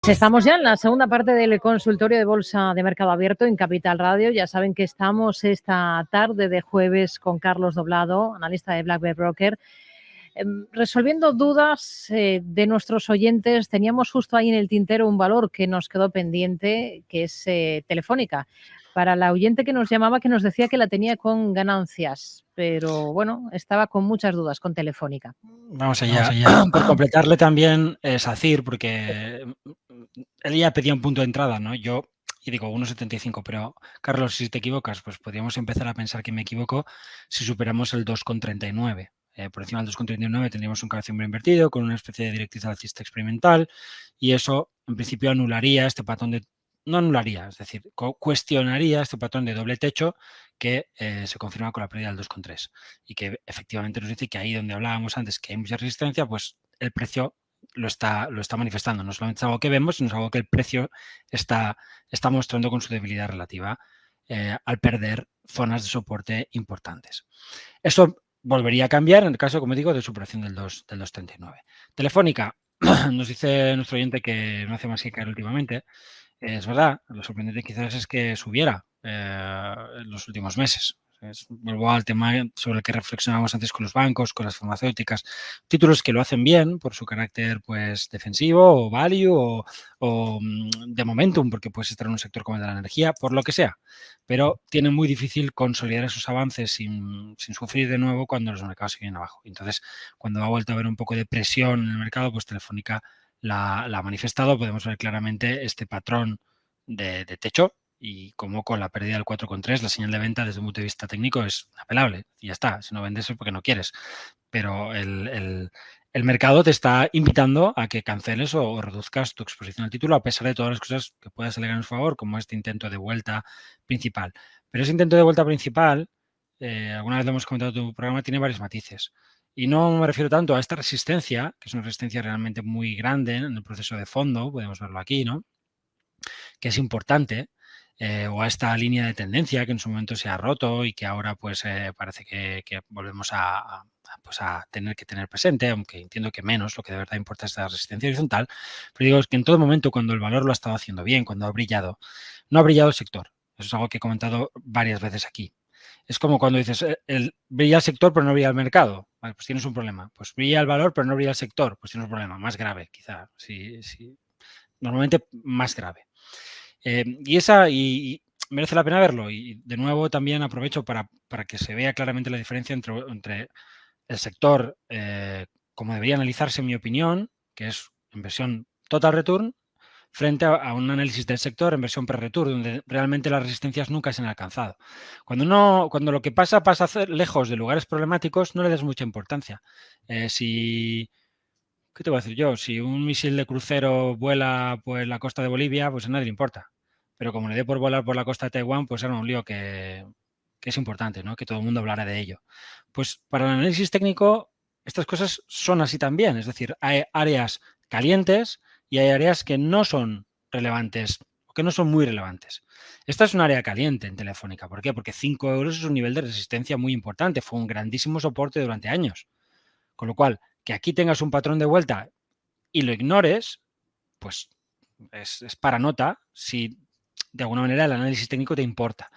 Estamos ya en la segunda parte del consultorio de Bolsa de Mercado Abierto en Capital Radio. Ya saben que estamos esta tarde de jueves con Carlos Doblado, analista de Black Bear Broker, resolviendo dudas de nuestros oyentes. Teníamos justo ahí en el tintero un valor que nos quedó pendiente, que es Telefónica. Para la oyente que nos llamaba, que nos decía que la tenía con ganancias, pero bueno, estaba con muchas dudas con Telefónica. Vamos allá. Por completarle también SACIR, porque él ya pedía un punto de entrada, ¿no? Yo, y digo 1,75, pero Carlos, si te equivocas, pues podríamos empezar a pensar que me equivoco si superamos el 2,39. Por encima del 2,39 tendríamos un cabecillo invertido con una especie de directriz alcista experimental y eso, en principio, anularía este patrón de... No anularía, es decir, cuestionaría este patrón de doble techo que se confirma con la pérdida del 2,3 y que efectivamente nos dice que ahí donde hablábamos antes que hay mucha resistencia, pues el precio lo está manifestando. No solamente es algo que vemos, sino es algo que el precio está mostrando con su debilidad relativa al perder zonas de soporte importantes. Eso volvería a cambiar en el caso, como digo, de superación del 2,39. Telefónica, nos dice nuestro oyente que no hace más que caer últimamente. Es verdad, lo sorprendente quizás es que subiera en los últimos meses. Vuelvo al tema sobre el que reflexionábamos antes con los bancos, con las farmacéuticas, títulos que lo hacen bien por su carácter pues defensivo o value o de momentum, porque puedes estar en un sector como el de la energía, por lo que sea, pero tienen muy difícil consolidar esos avances sin sufrir de nuevo cuando los mercados siguen abajo. Entonces, cuando ha vuelto a haber un poco de presión en el mercado, pues Telefónica la ha manifestado. Podemos ver claramente este patrón de techo y como con la pérdida del 4,3 la señal de venta desde un punto de vista técnico es apelable y ya está. Si no vendes es porque no quieres, pero el mercado te está invitando a que canceles o reduzcas tu exposición al título a pesar de todas las cosas que puedas alegar en su favor, como este intento de vuelta principal. Pero ese intento de vuelta principal, alguna vez lo hemos comentado en tu programa, tiene varios matices. Y no me refiero tanto a esta resistencia, que es una resistencia realmente muy grande en el proceso de fondo, podemos verlo aquí, ¿no? Que es importante, o a esta línea de tendencia que en su momento se ha roto y que ahora pues parece que volvemos pues a tener que tener presente, aunque entiendo que menos, lo que de verdad importa es la resistencia horizontal, pero digo que en todo momento cuando el valor lo ha estado haciendo bien, cuando ha brillado, no ha brillado el sector. Eso es algo que he comentado varias veces aquí. Es como cuando dices, brilla el sector pero no brilla el mercado. Vale, pues tienes un problema. Pues brilla el valor pero no brilla el sector. Pues tienes un problema más grave, quizá. Sí, normalmente más grave. Y merece la pena verlo. Y de nuevo también aprovecho para que se vea claramente la diferencia entre el sector, como debería analizarse en mi opinión, que es inversión total return, frente a un análisis del sector en versión pre-return, donde realmente las resistencias nunca se han alcanzado. Cuando lo que pasa lejos de lugares problemáticos, no le des mucha importancia. ¿Qué te voy a decir yo? Si un misil de crucero vuela por la costa de Bolivia, pues a nadie le importa. Pero como le dé por volar por la costa de Taiwán, pues era un lío que es importante, ¿no? Que todo el mundo hablara de ello. Pues para el análisis técnico, estas cosas son así también. Es decir, hay áreas calientes y hay áreas que no son relevantes o que no son muy relevantes. Esta es un área caliente en Telefónica. ¿Por qué? Porque 5 euros es un nivel de resistencia muy importante. Fue un grandísimo soporte durante años. Con lo cual, que aquí tengas un patrón de vuelta y lo ignores, pues es para nota si de alguna manera el análisis técnico te importa.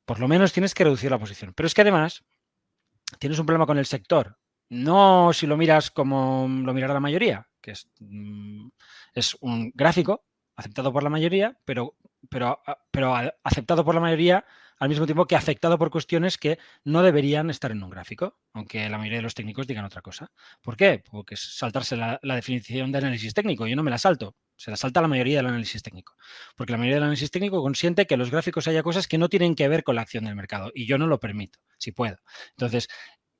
Por lo menos tienes que reducir la posición. Pero es que además tienes un problema con el sector. No si lo miras como lo mirará la mayoría, que es un gráfico aceptado por la mayoría, pero aceptado por la mayoría al mismo tiempo que afectado por cuestiones que no deberían estar en un gráfico, aunque la mayoría de los técnicos digan otra cosa. ¿Por qué? Porque es saltarse la definición de análisis técnico. Yo no me la salto, se la salta la mayoría del análisis técnico. Porque la mayoría del análisis técnico consiente que en los gráficos haya cosas que no tienen que ver con la acción del mercado, y yo no lo permito, si puedo. Entonces,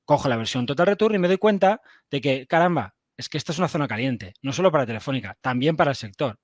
cojo la versión Total Return y me doy cuenta de que, caramba, es que esta es una zona caliente, no solo para Telefónica, también para el sector.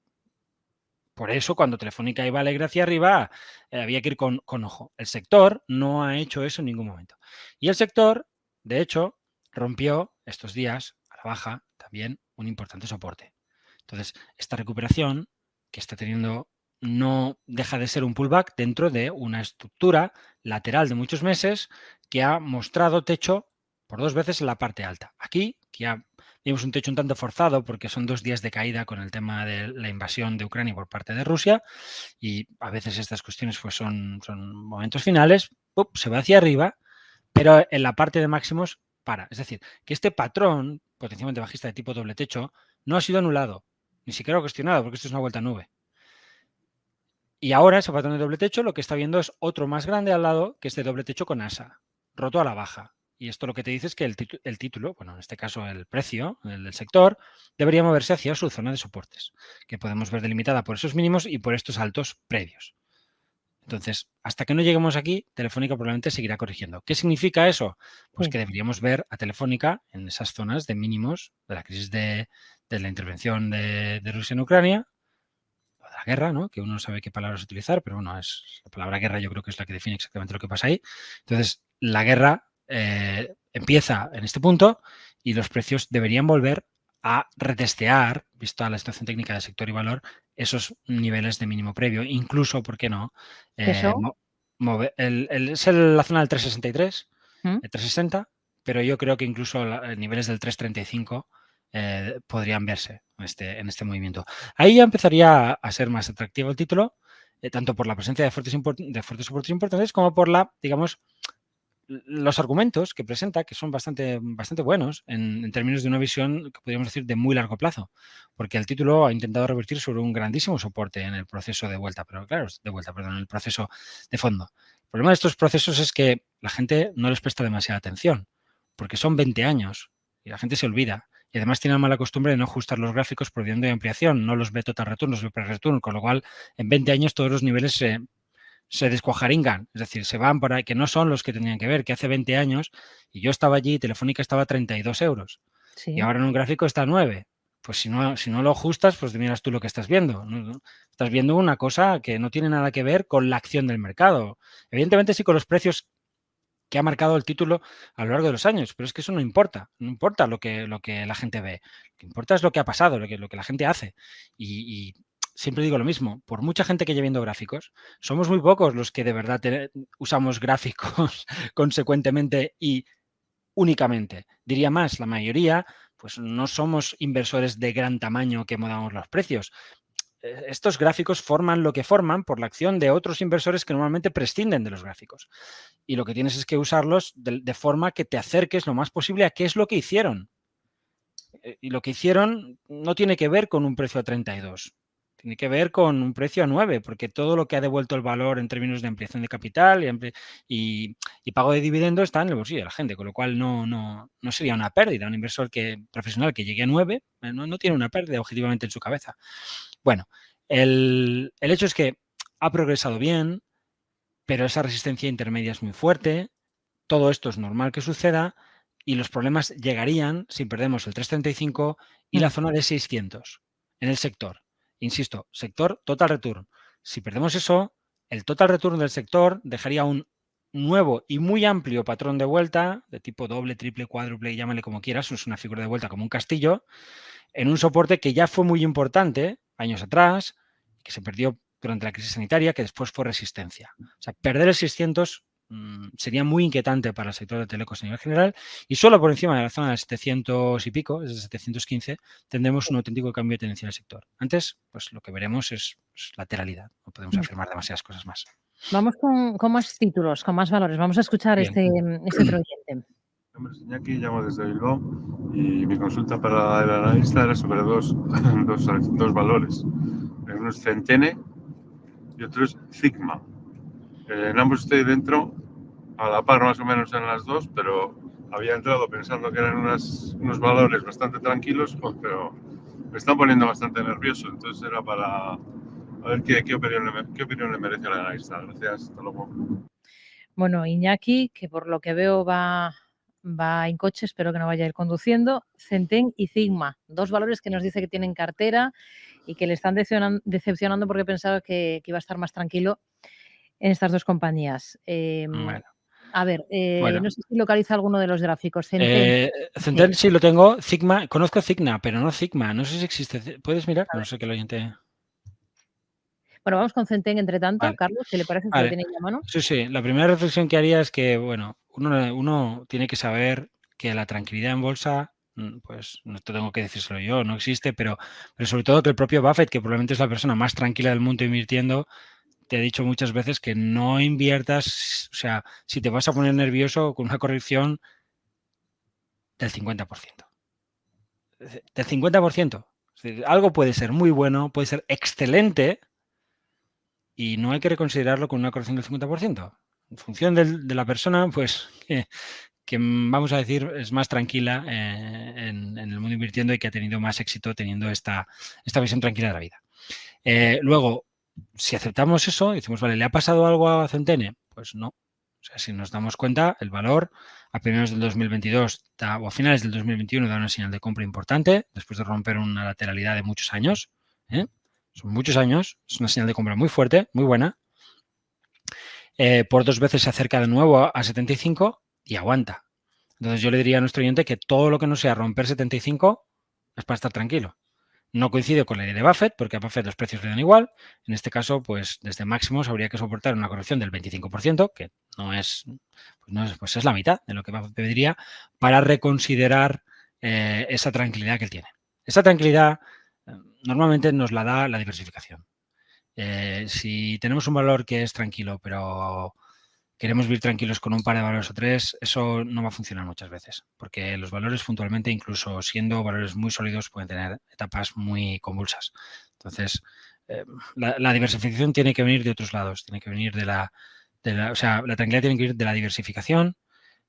Por eso, cuando Telefónica iba alegre hacia arriba, había que ir con ojo. El sector no ha hecho eso en ningún momento. Y el sector, de hecho, rompió estos días a la baja también un importante soporte. Entonces, esta recuperación que está teniendo no deja de ser un pullback dentro de una estructura lateral de muchos meses que ha mostrado techo por 2 veces en la parte alta. Aquí, que ha vimos un techo un tanto forzado porque son 2 días de caída con el tema de la invasión de Ucrania por parte de Rusia y a veces estas cuestiones pues son momentos finales, ¡pup!, se va hacia arriba, pero en la parte de máximos para. Es decir, que este patrón potencialmente bajista de tipo doble techo no ha sido anulado, ni siquiera cuestionado, porque esto es una vuelta a nube. Y ahora ese patrón de doble techo lo que está viendo es otro más grande al lado, que es de doble techo con asa, roto a la baja. Y esto lo que te dice es que el título, bueno, en este caso el precio, el del sector, debería moverse hacia su zona de soportes, que podemos ver delimitada por esos mínimos y por estos altos previos. Entonces, hasta que no lleguemos aquí, Telefónica probablemente seguirá corrigiendo. ¿Qué significa eso? Pues Sí. que deberíamos ver a Telefónica en esas zonas de mínimos de la crisis de la intervención de Rusia en Ucrania, o de la guerra, ¿no? Que uno no sabe qué palabras utilizar, pero bueno, la palabra guerra yo creo que es la que define exactamente lo que pasa ahí. Entonces, la guerra empieza en este punto y los precios deberían volver a retestear, vista la situación técnica del sector y valor, esos niveles de mínimo previo, incluso, ¿por qué no? ¿Eso? Es la zona del 363, ¿Mm? el 360, pero yo creo que incluso niveles del 335 podrían verse en este movimiento. Ahí ya empezaría a ser más atractivo el título, tanto por la presencia de fuertes soportes importantes como por digamos, los argumentos que presenta, que son bastante buenos en términos de una visión que podríamos decir de muy largo plazo, porque el título ha intentado revertir sobre un grandísimo soporte en el proceso de vuelta, pero claro, en el proceso de fondo. El problema de estos procesos es que la gente no les presta demasiada atención, porque son 20 años y la gente se olvida. Y además tiene la mala costumbre de no ajustar los gráficos por de ampliación, no los ve total return, los ve pre-return, con lo cual en 20 años todos los niveles se descuajaringan, es decir, se van por ahí, que no son los que tenían que ver, que hace 20 años, y yo estaba allí, Telefónica estaba a 32 euros, y Sí. ahora en un gráfico está a 9. Pues si no lo ajustas, pues miras tú lo que estás viendo. ¿No? Estás viendo una cosa que no tiene nada que ver con la acción del mercado. Evidentemente sí con los precios que ha marcado el título a lo largo de los años, pero es que eso no importa lo que la gente ve. Lo que importa es lo que ha pasado, lo que la gente hace. Y siempre digo lo mismo, por mucha gente que lleve viendo gráficos, somos muy pocos los que de verdad usamos gráficos consecuentemente y únicamente. Diría más, la mayoría, pues no somos inversores de gran tamaño que movamos los precios. Estos gráficos forman lo que forman por la acción de otros inversores que normalmente prescinden de los gráficos. Y lo que tienes es que usarlos de forma que te acerques lo más posible a qué es lo que hicieron. Y lo que hicieron no tiene que ver con un precio a 32. Tiene que ver con un precio a 9, porque todo lo que ha devuelto el valor en términos de ampliación de capital y pago de dividendo está en el bolsillo de la gente, con lo cual no sería una pérdida. Un inversor profesional que llegue a 9 no tiene una pérdida objetivamente en su cabeza. Bueno, el hecho es que ha progresado bien, pero esa resistencia intermedia es muy fuerte. Todo esto es normal que suceda y los problemas llegarían si perdemos el 335 y la Mm. zona de 600 en el sector. Insisto, sector total return. Si perdemos eso, el total return del sector dejaría un nuevo y muy amplio patrón de vuelta de tipo doble, triple, cuádruple, llámale como quieras, es una figura de vuelta como un castillo, en un soporte que ya fue muy importante años atrás, que se perdió durante la crisis sanitaria, que después fue resistencia. O sea, perder el 600 sería muy inquietante para el sector de telecos a nivel general y solo por encima de la zona de 700 y pico, desde 715, tendremos un auténtico cambio de tendencia en el sector. Antes, pues lo que veremos es lateralidad. No podemos Mm. afirmar demasiadas cosas más. Vamos con más títulos, con más valores. Vamos a escuchar Bien. este otro oyente. Nombre es Iñaki, llamo desde Bilbao y mi consulta para el analista era sobre dos valores. Uno es Centene y otro es Sigma. En ambos estoy dentro, a la par más o menos en las dos, pero había entrado pensando que eran unos valores bastante tranquilos, pero me están poniendo bastante nervioso. Entonces era para ver qué opinión le merece al analista. Gracias, hasta luego. Bueno, Iñaki, que por lo que veo va en coche, espero que no vaya a ir conduciendo. Centen y Sigma, 2 valores que nos dice que tienen cartera y que le están decepcionando porque pensaba que iba a estar más tranquilo en estas 2 compañías. Bueno, A ver, bueno. no sé si localiza alguno de los gráficos. Centen. Centen sí lo tengo. Sigma, conozco Cigna, pero no Sigma. No sé si existe. ¿Puedes mirar? A No ver. sé qué lo oyente. Bueno, vamos con Centen entre tanto. Vale, Carlos, ¿qué le parece si lo vale. tiene ya a mano? Sí. La primera reflexión que haría es que, bueno, uno tiene que saber que la tranquilidad en bolsa pues no te tengo que decírselo yo, no existe, pero sobre todo que el propio Buffett, que probablemente es la persona más tranquila del mundo invirtiendo, te he dicho muchas veces que no inviertas, o sea, si te vas a poner nervioso con una corrección del 50%. Del 50%. Es decir, algo puede ser muy bueno, puede ser excelente y no hay que reconsiderarlo con una corrección del 50%. En función de la persona, pues que vamos a decir es más tranquila en el mundo invirtiendo y que ha tenido más éxito teniendo esta visión tranquila de la vida. Luego, si aceptamos eso, decimos, vale, ¿le ha pasado algo a Centene? Pues no. O sea, si nos damos cuenta, el valor a primeros del 2022 o a finales del 2021 da una señal de compra importante, después de romper una lateralidad de muchos años. Son muchos años, es una señal de compra muy fuerte, muy buena. Por 2 veces se acerca de nuevo a 75 y aguanta. Entonces yo le diría a nuestro oyente que todo lo que no sea romper 75 es para estar tranquilo. No coincide con la idea de Buffett, porque a Buffett los precios le dan igual. En este caso, pues desde máximos habría que soportar una corrección del 25%, que pues es la mitad de lo que Buffett pediría, para reconsiderar esa tranquilidad que él tiene. Esa tranquilidad normalmente nos la da la diversificación. Si tenemos un valor que es tranquilo, pero queremos vivir tranquilos con un par de valores o 3, eso no va a funcionar muchas veces, porque los valores puntualmente, incluso siendo valores muy sólidos, pueden tener etapas muy convulsas. Entonces, la diversificación tiene que venir de otros lados, tiene que venir o sea, la tranquilidad tiene que venir de la diversificación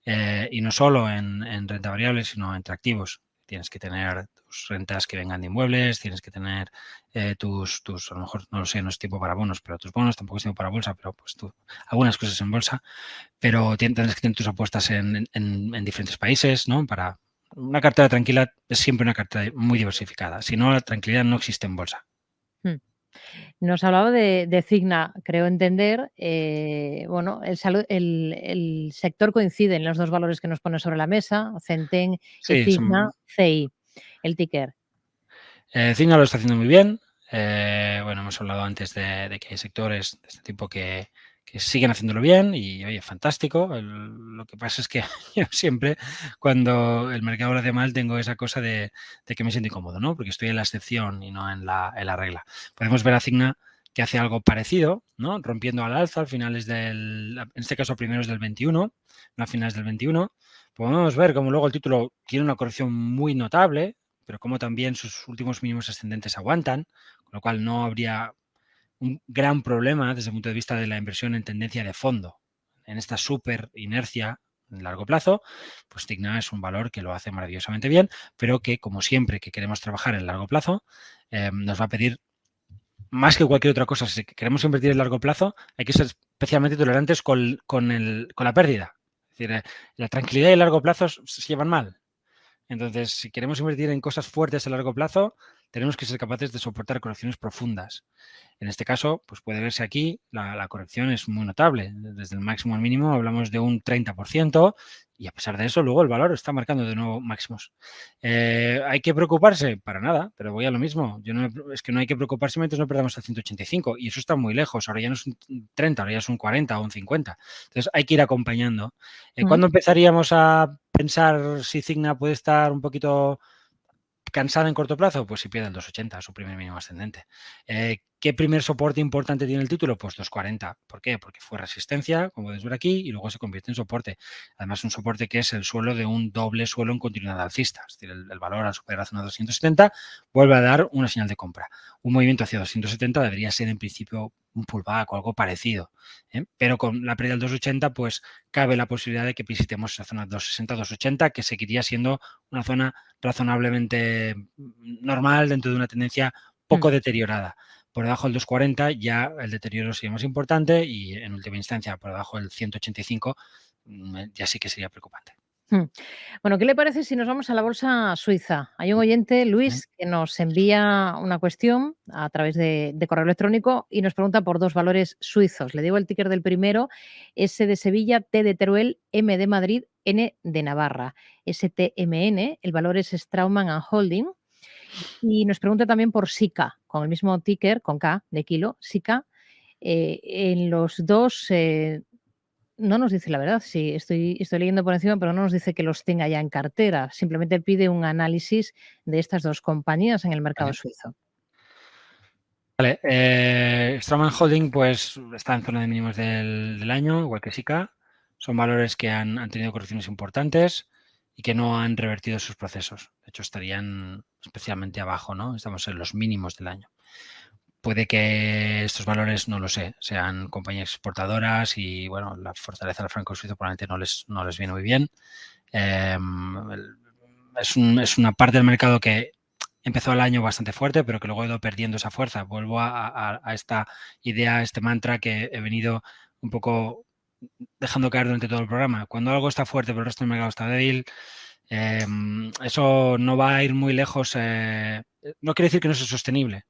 y no solo en renta variable, sino entre activos. Tienes que tener tus rentas que vengan de inmuebles, tienes que tener tus, a lo mejor, no lo sé, no es tiempo para bonos, pero tus bonos, tampoco es tiempo para bolsa, pero pues algunas cosas en bolsa, pero tendrás que tener tus apuestas en diferentes países, ¿no? Para una cartera tranquila es siempre una cartera muy diversificada. Si no, la tranquilidad no existe en bolsa. Nos hablaba de Cigna, creo entender. Bueno, el sector coincide en los dos valores que nos pone sobre la mesa, Centen y Sí, Cigna, CI, el ticker. Cigna lo está haciendo muy bien. Bueno, hemos hablado antes de que hay sectores de este tipo que siguen haciéndolo bien y, oye, fantástico. Lo que pasa es que yo siempre, cuando el mercado lo hace mal, tengo esa cosa de que me siento incómodo, ¿no? Porque estoy en la excepción y no en la regla. Podemos ver a Cigna que hace algo parecido, ¿no? Rompiendo al alza al finales en este caso, a primeros del 21, no a finales del 21. Podemos ver cómo luego el título tiene una corrección muy notable, pero como también sus últimos mínimos ascendentes aguantan, con lo cual no habría un gran problema desde el punto de vista de la inversión en tendencia de fondo. En esta súper inercia en largo plazo, pues Cigna es un valor que lo hace maravillosamente bien, pero que, como siempre que queremos trabajar en largo plazo, nos va a pedir más que cualquier otra cosa. Si queremos invertir en largo plazo, hay que ser especialmente tolerantes con la pérdida. Es decir, la tranquilidad y el largo plazo se llevan mal. Entonces, si queremos invertir en cosas fuertes a largo plazo, tenemos que ser capaces de soportar correcciones profundas. En este caso, pues puede verse aquí, la corrección es muy notable. Desde el máximo al mínimo hablamos de un 30% y a pesar de eso, luego el valor está marcando de nuevo máximos. ¿Hay que preocuparse? Para nada, pero voy a lo mismo. Es que no hay que preocuparse mientras no perdamos el 185 y eso está muy lejos. Ahora ya no es un 30, ahora ya es un 40 o un 50. Entonces hay que ir acompañando. ¿Cuándo empezaríamos a pensar si Cigna puede estar un poquito cansada en corto plazo? Pues si pierde el 2,80, su primer mínimo ascendente. ¿Qué primer soporte importante tiene el título? Pues 2,40. ¿Por qué? Porque fue resistencia, como podéis ver aquí, y luego se convierte en soporte. Además, un soporte que es el suelo de un doble suelo en continuidad alcista. Es decir, el valor al superar la zona 270 vuelve a dar una señal de compra. Un movimiento hacia 270 debería ser en principio un pullback o algo parecido. Pero con la pérdida del 2,80, pues cabe la posibilidad de que visitemos esa zona 260-280, que seguiría siendo una zona razonablemente normal dentro de una tendencia poco deteriorada. Por debajo del 240 ya el deterioro sería más importante y en última instancia por debajo del 185 ya sí que sería preocupante. Bueno, ¿qué le parece si nos vamos a la bolsa suiza? Hay un oyente, Luis, que nos envía una cuestión a través de correo electrónico y nos pregunta por dos valores suizos. Le digo el ticker del primero, S de Sevilla, T de Teruel, M de Madrid, N de Navarra. STMN, el valor es Straumann and Holding. Y nos pregunta también por SICA, con el mismo ticker, con K de kilo, SICA. En los dos no nos dice la verdad. Sí, estoy leyendo por encima, pero no nos dice que los tenga ya en cartera. Simplemente pide un análisis de estas dos compañías en el mercado Vale. suizo. Vale, Straumann Holding pues está en zona de mínimos del año, igual que Sika. Son valores que han tenido correcciones importantes y que no han revertido sus procesos. De hecho, estarían especialmente abajo, ¿no? Estamos en los mínimos del año. Puede que estos valores, no lo sé, sean compañías exportadoras y, bueno, la fortaleza del franco suizo probablemente no les viene muy bien. Es una parte del mercado que empezó el año bastante fuerte, pero que luego ha ido perdiendo esa fuerza. Vuelvo a esta idea, a este mantra que he venido un poco dejando caer durante todo el programa. Cuando algo está fuerte pero el resto del mercado está débil, eso no va a ir muy lejos. No quiere decir que no sea sostenible,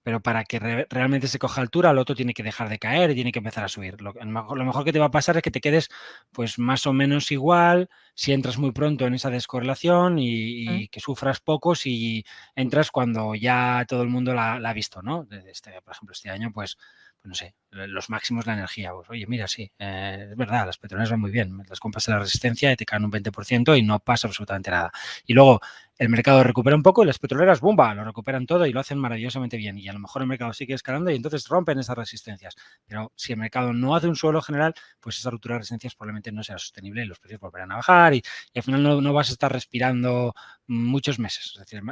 pero para que realmente se coja altura, el otro tiene que dejar de caer y tiene que empezar a subir. Lo mejor que te va a pasar es que te quedes pues más o menos igual si entras muy pronto en esa descorrelación y que sufras poco si entras cuando ya todo el mundo la ha visto, ¿no? Por ejemplo, este año, pues no sé, los máximos de la energía. Pues, oye, mira, sí, es verdad, las petroleras van muy bien. Las compras en la resistencia y te caen un 20% y no pasa absolutamente nada. Y luego el mercado recupera un poco y las petroleras, ¡bumba!, lo recuperan todo y lo hacen maravillosamente bien. Y a lo mejor el mercado sigue escalando y entonces rompen esas resistencias. Pero si el mercado no hace un suelo general, pues esa ruptura de resistencias probablemente no sea sostenible y los precios volverán a bajar y al final no vas a estar respirando muchos meses. Es decir, el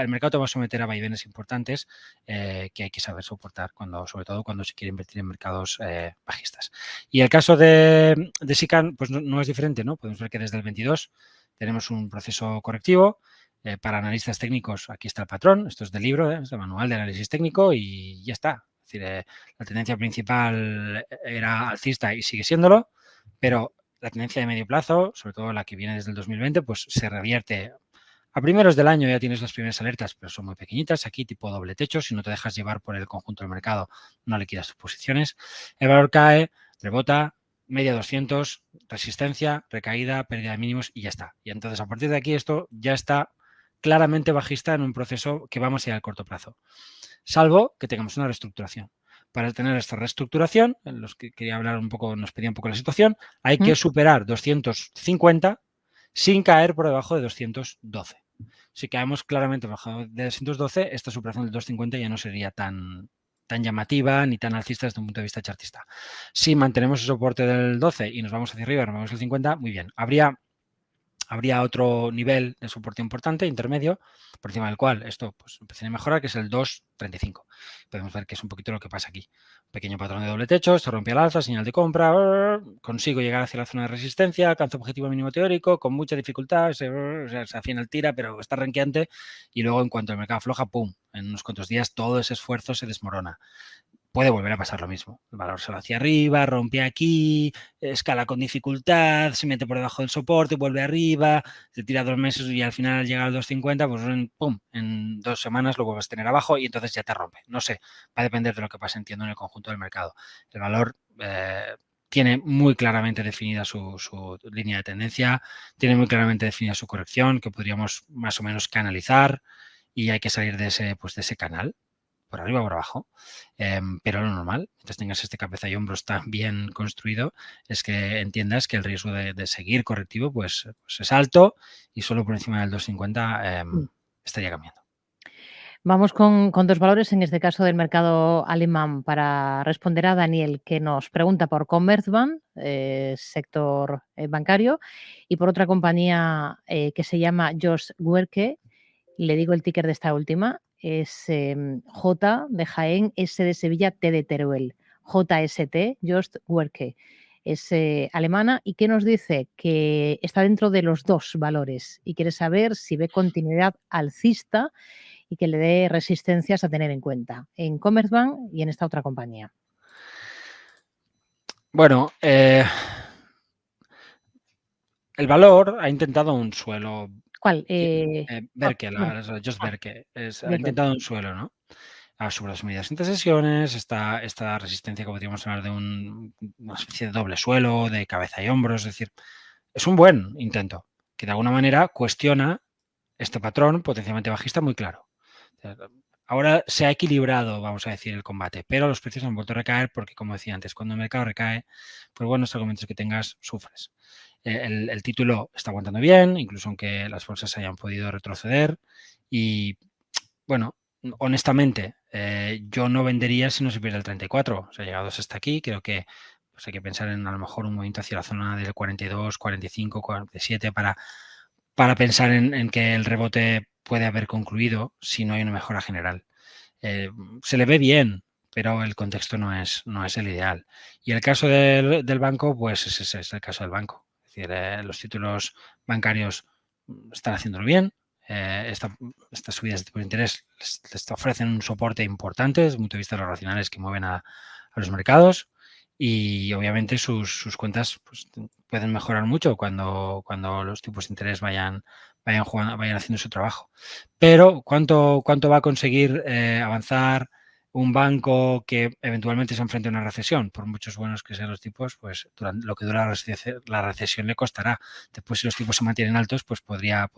mercado te va a someter a vaivenes importantes que hay que saber soportar, sobre todo cuando se quiere invertir en mercados bajistas. Y el caso de Sican, pues no es diferente, ¿no? Podemos ver que desde el 22 tenemos un proceso correctivo. Para analistas técnicos, aquí está el patrón, esto es del libro, es el manual de análisis técnico y ya está. Es decir, la tendencia principal era alcista y sigue siéndolo, pero la tendencia de medio plazo, sobre todo la que viene desde el 2020, pues se revierte. A primeros del año ya tienes las primeras alertas, pero son muy pequeñitas, aquí tipo doble techo, si no te dejas llevar por el conjunto del mercado, no liquidas tus posiciones. El valor cae, rebota, media 200, resistencia, recaída, pérdida de mínimos y ya está. Y entonces a partir de aquí esto ya está claramente bajista en un proceso que vamos a ir al corto plazo, salvo que tengamos una reestructuración. Para tener esta reestructuración, en los que quería hablar un poco, nos pedía un poco la situación, hay que superar 250 sin caer por debajo de 212. Si caemos claramente por debajo de 212, esta superación del 250 ya no sería tan llamativa ni tan alcista desde un punto de vista chartista. Si mantenemos el soporte del 12 y nos vamos hacia arriba, nos vamos al 50, muy bien. Habría otro nivel de soporte importante, intermedio, por encima del cual esto pues, empezaría a mejorar, que es el 2.35. Podemos ver que es un poquito lo que pasa aquí. Pequeño patrón de doble techo, se rompe al alza, señal de compra, consigo llegar hacia la zona de resistencia, alcanzo objetivo mínimo teórico, con mucha dificultad, al final tira, pero está renqueante, y luego en cuanto el mercado afloja, ¡pum!, en unos cuantos días todo ese esfuerzo se desmorona. Puede volver a pasar lo mismo. El valor se va hacia arriba, rompe aquí, escala con dificultad, se mete por debajo del soporte, vuelve arriba, se tira 2 meses y al final llega al 2.50, pues ¡pum!, en 2 semanas lo vuelves a tener abajo y entonces ya te rompe. No sé, va a depender de lo que pase, entiendo, en el conjunto del mercado. El valor tiene muy claramente definida su línea de tendencia, tiene muy claramente definida su corrección, que podríamos más o menos canalizar y hay que salir de ese canal, por arriba o por abajo, pero lo normal, mientras tengas este cabeza y hombros tan bien construido, es que entiendas que el riesgo de seguir correctivo pues es alto y solo por encima del 250 estaría cambiando. Vamos con dos valores, en este caso del mercado alemán, para responder a Daniel, que nos pregunta por Commerzbank, sector bancario, y por otra compañía que se llama Jost Werke. Le digo el ticker de esta última, es J de Jaén, S de Sevilla, T de Teruel. JST, Jost Werke. Es alemana y que nos dice que está dentro de los dos valores y quiere saber si ve continuidad alcista y que le dé resistencias a tener en cuenta en Commerzbank y en esta otra compañía. Bueno, el valor ha intentado un suelo. ¿Cuál? Berke, Jost Berke, ha intentado un suelo, ¿no? Sobre las medidas intersesiones, esta resistencia que podríamos hablar de una especie de doble suelo, de cabeza y hombros, es decir, es un buen intento que de alguna manera cuestiona este patrón potencialmente bajista muy claro. ahora se ha equilibrado, vamos a decir, el combate, pero los precios han vuelto a recaer porque, como decía antes, cuando el mercado recae, pues buenos argumentos que tengas, sufres. El título está aguantando bien, incluso aunque las bolsas hayan podido retroceder y, bueno, honestamente, yo no vendería si no se pierde el 34. O sea, llegados hasta aquí, creo que pues hay que pensar en a lo mejor un movimiento hacia la zona del 42, 45, 47 para pensar en que el rebote puede haber concluido si no hay una mejora general. Se le ve bien, pero el contexto no es el ideal. Y el caso del banco, pues ese es el caso del banco. Es decir, los títulos bancarios están haciéndolo bien. Estas subidas de tipo de interés les ofrecen un soporte importante desde el punto de vista de los racionales que mueven a los mercados y obviamente sus cuentas pues, pueden mejorar mucho cuando los tipos de interés vayan haciendo su trabajo. Pero ¿cuánto va a conseguir avanzar un banco que eventualmente se enfrente a una recesión? Por muchos buenos que sean los tipos, pues durante lo que dura la recesión le costará. Después, si los tipos se mantienen altos, pues podría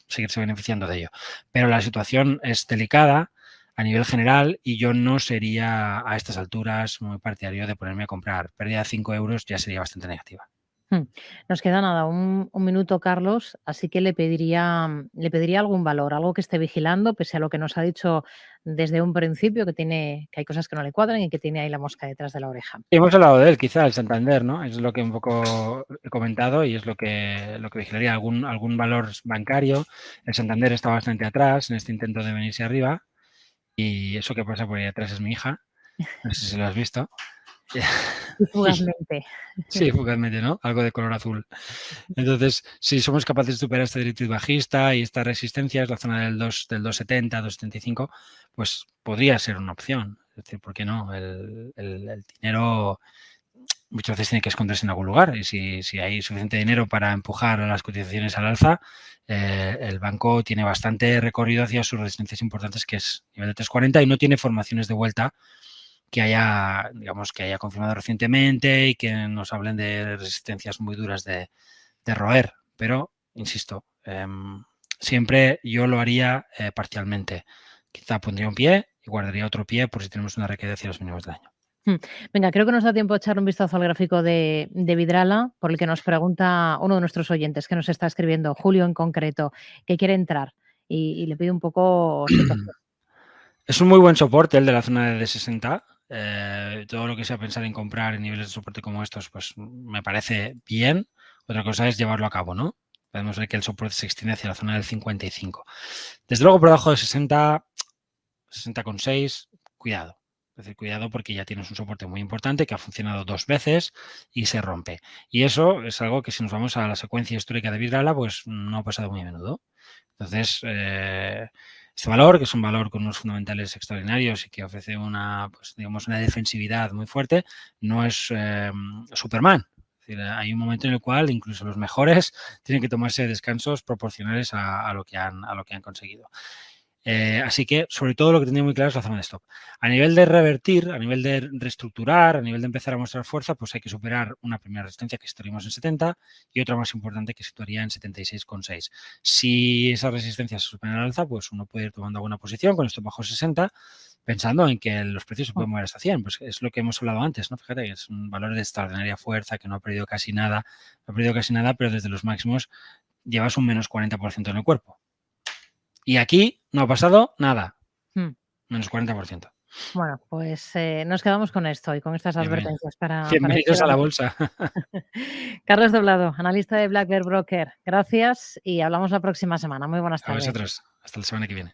seguirse beneficiando de ello. Pero la situación es delicada a nivel general y yo no sería a estas alturas muy partidario de ponerme a comprar. Pérdida de 5 euros ya sería bastante negativa. Nos queda nada, un minuto, Carlos, así que le pediría algún valor, algo que esté vigilando, pese a lo que nos ha dicho desde un principio, que hay cosas que no le cuadran y que tiene ahí la mosca detrás de la oreja. Hemos hablado de él, quizá, el Santander, ¿no? Es lo que un poco he comentado y es lo que vigilaría. Algún valor bancario. El Santander está bastante atrás en este intento de venirse arriba y eso que pasa por ahí atrás es mi hija. No sé si lo has visto. Y fugazmente. Sí, fugazmente, ¿no? Algo de color azul. Entonces, si somos capaces de superar esta directriz bajista y estas resistencias, la zona del 2,70, 2,75, pues podría ser una opción. Es decir, ¿por qué no? El dinero muchas veces tiene que esconderse en algún lugar y si hay suficiente dinero para empujar a las cotizaciones al alza, el banco tiene bastante recorrido hacia sus resistencias importantes, que es nivel de 3,40 y no tiene formaciones de vuelta que haya confirmado recientemente y que nos hablen de resistencias muy duras de roer. Pero, insisto, siempre yo lo haría parcialmente. Quizá pondría un pie y guardaría otro pie por si tenemos una recaída hacia los mínimos del año. Venga, creo que nos da tiempo a echar un vistazo al gráfico de Vidrala, por el que nos pregunta uno de nuestros oyentes que nos está escribiendo, Julio en concreto, que quiere entrar y le pide un poco situación. Es un muy buen soporte el de la zona de 60. Todo lo que sea pensar en comprar en niveles de soporte como estos, pues me parece bien. Otra cosa es llevarlo a cabo, ¿no? Podemos ver que el soporte se extiende hacia la zona del 55. Desde luego, por debajo de 60, 60,6, cuidado. Es decir, cuidado porque ya tienes un soporte muy importante que ha funcionado 2 veces y se rompe. Y eso es algo que si nos vamos a la secuencia histórica de Vidrala, pues no ha pasado muy a menudo. Entonces, este valor, que es un valor con unos fundamentales extraordinarios y que ofrece una defensividad muy fuerte, no es Superman. Es decir, hay un momento en el cual incluso los mejores tienen que tomarse descansos proporcionales a lo que han conseguido. Así que, sobre todo, lo que tenía muy claro es la zona de stop. A nivel de revertir, a nivel de reestructurar, a nivel de empezar a mostrar fuerza, pues hay que superar una primera resistencia que situaríamos en 70 y otra más importante que situaría en 76,6. Si esas resistencias se superan al alza, pues uno puede ir tomando alguna posición con stop bajo 60, pensando en que los precios se pueden mover hasta 100. Pues es lo que hemos hablado antes, ¿no? Fíjate que es un valor de extraordinaria fuerza, que no ha perdido casi nada, pero desde los máximos llevas un menos 40% en el cuerpo. Y aquí no ha pasado nada. Menos 40%. Bueno, pues nos quedamos con esto y con estas advertencias para bienvenidos a la bolsa. Carlos Doblado, analista de Black Bear Broker. Gracias y hablamos la próxima semana. Muy buenas tardes. A vosotros. Hasta la semana que viene.